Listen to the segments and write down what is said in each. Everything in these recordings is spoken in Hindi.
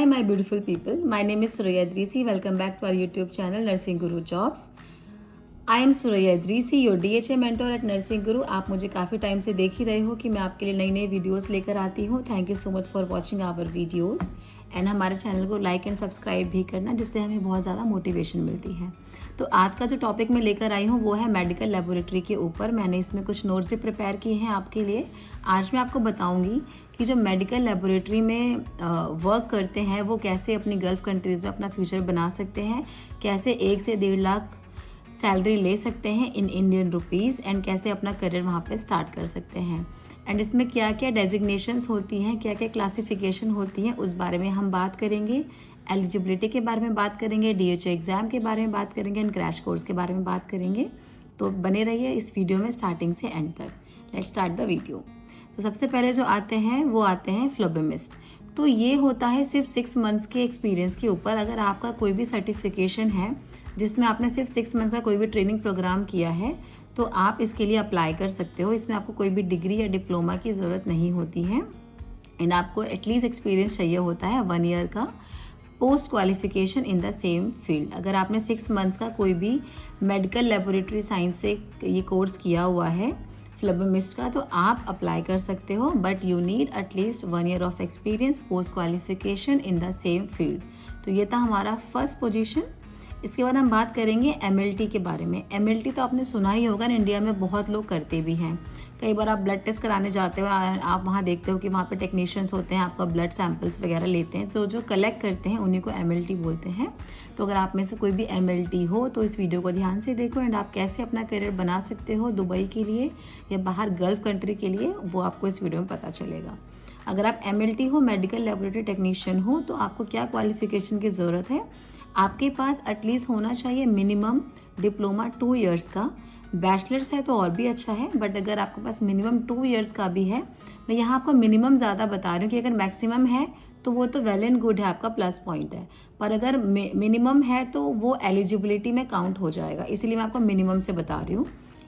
Hi, my beautiful people. My name is Surya Idrisi. Welcome back to our YouTube channel, Nursing Guru Jobs. I am Suraiya Idrisi, your DHA mentor at nursing Guru. आप मुझे काफ़ी टाइम से देख ही रहे हो कि मैं आपके लिए नई नई वीडियोस लेकर आती हूँ। Thank you so much for watching our videos and हमारे चैनल को लाइक एंड सब्सक्राइब भी करना, जिससे हमें बहुत ज़्यादा मोटिवेशन मिलती है। तो आज का जो टॉपिक मैं लेकर आई हूँ वो है मेडिकल लेबोरेटरी के ऊपर। मैंने इसमें कुछ नोट्स भी प्रिपेयर किए हैं आपके लिए। आज मैं आपको बताऊँगी कि जो मेडिकल लेबोरेटरी में वर्क करते हैं वो कैसे अपनी गल्फ़ कंट्रीज़ में अपना फ्यूचर बना सकते हैं, कैसे 1 से 1.5 लाख सैलरी ले सकते हैं इन इंडियन रुपीज़ एंड कैसे अपना करियर वहाँ पे स्टार्ट कर सकते हैं। एंड इसमें क्या क्या डेजिग्नेशंस होती हैं, क्या क्या क्लासिफिकेशन होती हैं, उस बारे में हम बात करेंगे। एलिजिबिलिटी के बारे में बात करेंगे, DHA एग्ज़ाम के बारे में बात करेंगे एंड क्रैश कोर्स के बारे में बात करेंगे। तो बने रहिए इस वीडियो में स्टार्टिंग से एंड तक। Let's start the video. तो सबसे पहले जो आते हैं वो आते हैं फ्लोबोमिस्ट। तो ये होता है सिर्फ 6 मंथ्स के एक्सपीरियंस के ऊपर। अगर आपका कोई भी सर्टिफिकेशन है जिसमें आपने सिर्फ 6 मंथ्स का कोई भी ट्रेनिंग प्रोग्राम किया है तो आप इसके लिए अप्लाई कर सकते हो। इसमें आपको कोई भी डिग्री या डिप्लोमा की ज़रूरत नहीं होती है एंड आपको एटलीस्ट एक्सपीरियंस चाहिए होता है 1 ईयर का post qualification in the same field. अगर आपने 6 मंथ्स का कोई भी मेडिकल लेबोरेटरी साइंस से ये कोर्स किया हुआ है फ्लोबोमिस्ट का, तो आप अप्लाई कर सकते हो, but you need at least 1 year of experience post qualification in the same field. तो ये था हमारा फर्स्ट पोजीशन। इसके बाद हम बात करेंगे MLT के बारे में। MLT तो आपने सुना ही होगा, इंडिया में बहुत लोग करते भी हैं। कई बार आप ब्लड टेस्ट कराने जाते हो, आप वहाँ देखते हो कि वहाँ पे टेक्नीशियंस होते हैं, आपका ब्लड सैंपल्स वगैरह लेते हैं, तो जो कलेक्ट करते हैं उन्हीं को MLT बोलते हैं। तो अगर आप में से कोई भी MLT हो तो इस वीडियो को ध्यान से देखो एंड आप कैसे अपना करियर बना सकते हो दुबई के लिए या बाहर गल्फ़ कंट्री के लिए, वो आपको इस वीडियो में पता चलेगा। अगर आप MLT हो, मेडिकल लेबोरेटरी टेक्नीशियन हो, तो आपको क्या क्वालिफिकेशन की ज़रूरत है? आपके पास एटलीस्ट होना चाहिए मिनिमम डिप्लोमा 2 इयर्स का। बैचलर्स है तो और भी अच्छा है, बट अगर आपके पास मिनिमम 2 इयर्स का भी है, मैं यहाँ आपको मिनिमम ज़्यादा बता रही हूँ कि अगर मैक्सिमम है तो वो तो वेल एंड गुड है, आपका प्लस पॉइंट है, पर अगर मिनिमम है तो वो एलिजिबिलिटी में काउंट हो जाएगा। इसीलिए मैं आपको मिनिमम से बता रही हूँ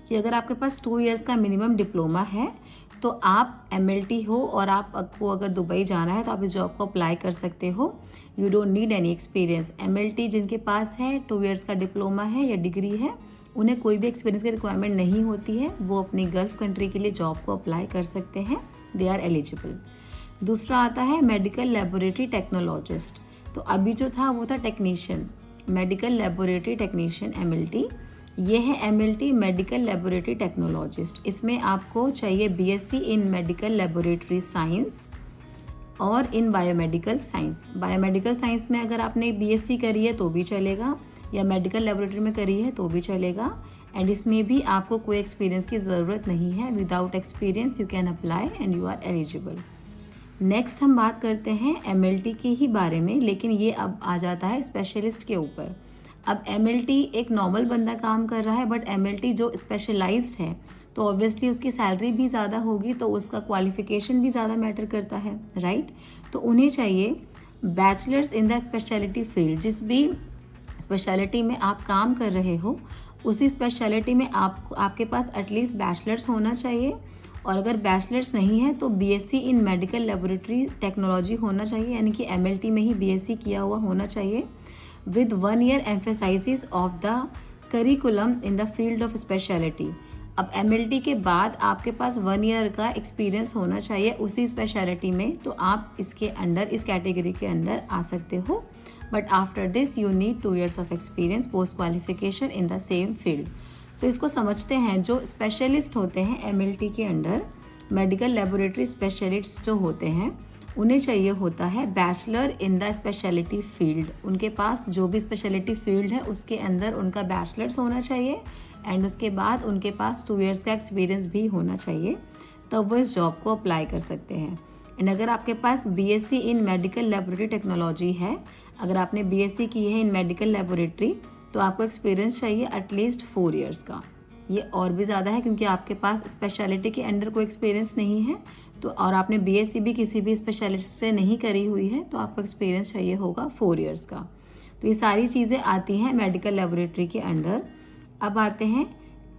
कि अगर आपके पास 2 इयर्स का मिनिमम डिप्लोमा है तो आप MLT हो और आपको अगर दुबई जाना है तो आप इस जॉब को अप्लाई कर सकते हो। You don't need any experience. MLT जिनके पास है, 2 इयर्स का डिप्लोमा है या डिग्री है, उन्हें कोई भी एक्सपीरियंस की रिक्वायरमेंट नहीं होती है। वो अपनी गल्फ़ कंट्री के लिए जॉब को अप्लाई कर सकते हैं, दे आर एलिजिबल। दूसरा आता है मेडिकल लेबोरेटरी टेक्नोलॉजिस्ट। तो अभी जो था वो था technician, medical laboratory technician MLT। ये है MLT मेडिकल लेबोरेटरी टेक्नोलॉजिस्ट। इसमें आपको चाहिए BSc इन मेडिकल लेबोरेटरी साइंस और इन बायोमेडिकल साइंस। बायोमेडिकल साइंस में अगर आपने BSc करी है तो भी चलेगा, या मेडिकल लेबोरेटरी में करी है तो भी चलेगा। एंड इसमें भी आपको कोई एक्सपीरियंस की ज़रूरत नहीं है। Without experience you can apply and you are eligible. Next हम बात करते हैं MLT के ही बारे में, लेकिन ये अब आ जाता है स्पेशलिस्ट के ऊपर। अब MLT एक नॉर्मल बंदा काम कर रहा है, बट MLT जो स्पेशलाइज्ड है तो ऑब्वियसली उसकी सैलरी भी ज़्यादा होगी, तो उसका क्वालिफिकेशन भी ज़्यादा मैटर करता है, राइट। तो उन्हें चाहिए bachelors in the speciality field. जिस भी स्पेशलिटी में आप काम कर रहे हो उसी स्पेशलिटी में आपके पास एटलीस्ट बैचलर्स होना चाहिए, और अगर बैचलर्स नहीं है तो BSc इन मेडिकल लेबोरेटरी टेक्नोलॉजी होना चाहिए, यानी कि MLT में ही BSc किया हुआ होना चाहिए, with 1 year emphasis of the curriculum in the field of specialty। अब MLT के बाद आपके पास 1 ईयर का एक्सपीरियंस होना चाहिए उसी स्पेशलिटी में, तो आप इसके अंडर, इस कैटेगरी के अंडर आ सकते हो। But after this you need 2 years of experience post qualification in the same field. So इसको समझते हैं। जो स्पेशलिस्ट होते हैं MLT के अंडर, मेडिकल लेबोरेटरी स्पेशलिस्ट जो होते हैं, उन्हें चाहिए होता है bachelor in the speciality field. उनके पास जो भी स्पेशलिटी फील्ड है उसके अंदर उनका बैचलर्स होना चाहिए एंड उसके बाद उनके पास 2 इयर्स का एक्सपीरियंस भी होना चाहिए, तब वो इस जॉब को अप्लाई कर सकते हैं। एंड अगर आपके पास BSc इन मेडिकल लेबोरेटरी टेक्नोलॉजी है, अगर आपने BSc की है इन मेडिकल लेबोरेटरी, तो आपको एक्सपीरियंस चाहिए एटलीस्ट 4 इयर्स का। ये और भी ज़्यादा है क्योंकि आपके पास स्पेशलिटी के अंडर कोई एक्सपीरियंस नहीं है, तो और आपने BSc भी किसी भी स्पेशलिस्ट से नहीं करी हुई है, तो आपको एक्सपीरियंस चाहिए होगा 4 इयर्स का। तो ये सारी चीज़ें आती हैं मेडिकल लेबोरेटरी के अंडर। अब आते हैं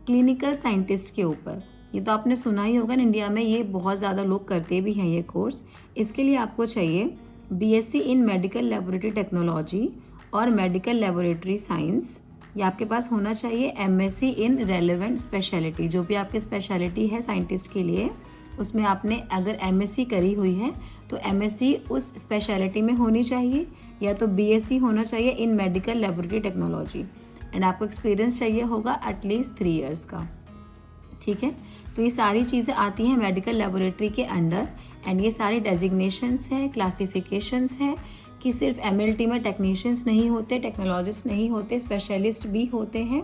क्लिनिकल साइंटिस्ट के ऊपर। ये तो आपने सुना ही होगा, इंडिया में ये बहुत ज़्यादा लोग करते भी हैं ये कोर्स। इसके लिए आपको चाहिए BSc in medical laboratory technology और मेडिकल लेबोरेटरी साइंस, ये आपके पास होना चाहिए। एमएससी इन रेलेवेंट स्पेशलिटी, जो भी आपकी स्पेशलिटी है साइंटिस्ट के लिए, उसमें आपने अगर एमएससी करी हुई है तो एमएससी उस स्पेशलिटी में होनी चाहिए, या तो बीएससी होना चाहिए इन मेडिकल लेबोरेटरी टेक्नोलॉजी, एंड आपको एक्सपीरियंस चाहिए होगा एटलीस्ट 3 ईयर्स का। ठीक है, तो ये सारी चीज़ें आती हैं मेडिकल लेबोरेटरी के अंडर, एंड ये सारी डेजिग्नेशंस हैं, क्लासिफिकेशंस हैं कि सिर्फ एमएलटी में टेक्नीशियंस नहीं होते, टेक्नोलॉजिस्ट नहीं होते, स्पेशलिस्ट भी होते हैं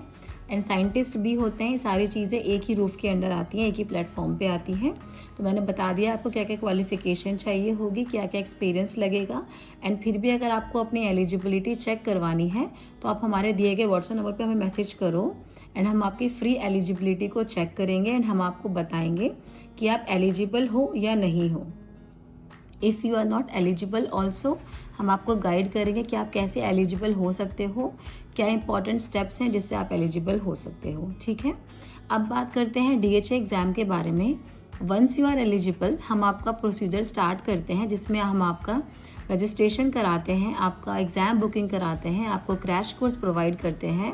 एंड साइंटिस्ट भी होते हैं। ये सारी चीज़ें एक ही रूफ के अंडर आती हैं, एक ही प्लेटफॉर्म पे आती हैं। तो मैंने बता दिया आपको क्या क्या क्वालिफिकेशन चाहिए होगी, क्या क्या एक्सपीरियंस लगेगा, एंड फिर भी अगर आपको अपनी एलिजिबिलिटी चेक करवानी है तो आप हमारे दिए गए व्हाट्सएप नंबर पे हमें मैसेज करो, एंड हम आपकी फ्री एलिजिबिलिटी को चेक करेंगे एंड हम आपको बताएंगे कि आप एलिजिबल हो या नहीं हो। If you are not eligible also, हम आपको गाइड करेंगे कि आप कैसे एलिजिबल हो सकते हो, क्या इंपॉर्टेंट स्टेप्स हैं जिससे आप एलिजिबल हो सकते हो। ठीक है, अब बात करते हैं डीएचए एग्ज़ाम के बारे में। वंस यू आर एलिजिबल, हम आपका प्रोसीजर स्टार्ट करते हैं, जिसमें हम आपका रजिस्ट्रेशन कराते हैं, आपका एग्ज़ाम बुकिंग कराते हैं, आपको क्रैश कोर्स प्रोवाइड करते हैं।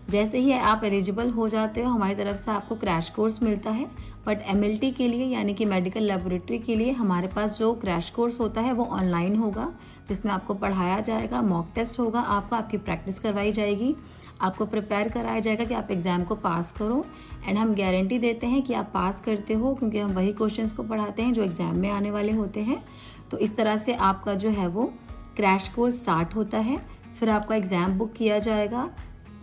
जैसे ही आप एलिजिबल हो जाते हो, हमारी तरफ से आपको क्रैश कोर्स मिलता है। बट एमएलटी के लिए यानी कि मेडिकल लेबोरेटरी के लिए हमारे पास जो क्रैश कोर्स होता है वो ऑनलाइन होगा, जिसमें आपको पढ़ाया जाएगा, मॉक टेस्ट होगा, आपकी प्रैक्टिस करवाई जाएगी, आपको प्रिपेयर कराया जाएगा कि आप एग्ज़ाम को पास करो, एंड हम गारंटी देते हैं कि आप पास करते हो, क्योंकि हम वही क्वेश्चंस को पढ़ाते हैं जो एग्ज़ाम में आने वाले होते हैं। तो इस तरह से आपका जो है वो क्रैश कोर्स स्टार्ट होता है। फिर आपका एग्ज़ाम बुक किया जाएगा,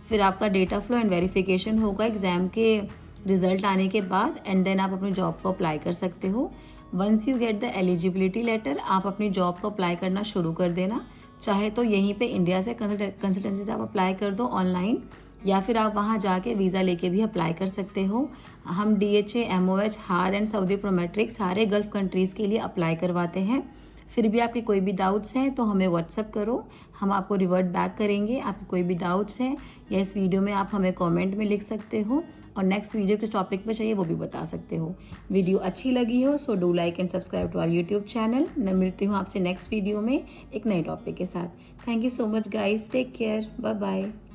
फिर आपका डेटा फ्लो एंड वेरिफिकेशन होगा एग्ज़ाम के रिज़ल्ट आने के बाद, एंड देन आप अपनी जॉब को अप्लाई कर सकते हो। Once you get the eligibility letter, आप अपनी जॉब को अप्लाई करना शुरू कर देना। चाहे तो यहीं पे इंडिया से कंसल्टेंसी से आप अप्लाई कर दो ऑनलाइन, या फिर आप वहाँ जाके वीज़ा लेके भी अप्लाई कर सकते हो। हम DHA, MOH, hard and Saudi Prometric सारे गल्फ़ कंट्रीज़ के लिए अप्लाई करवाते हैं। फिर भी आपके कोई भी डाउट्स हैं तो हमें व्हाट्सअप करो, हम आपको रिवर्ट बैक करेंगे। आपके कोई भी डाउट्स हैं या इस वीडियो में आप हमें कमेंट में लिख सकते हो, और नेक्स्ट वीडियो किस टॉपिक पे चाहिए वो भी बता सकते हो। वीडियो अच्छी लगी हो so do like and subscribe to our YouTube channel. मैं मिलती हूँ आपसे नेक्स्ट वीडियो में एक नए टॉपिक के साथ। Thank you so much guys, take care, bye bye.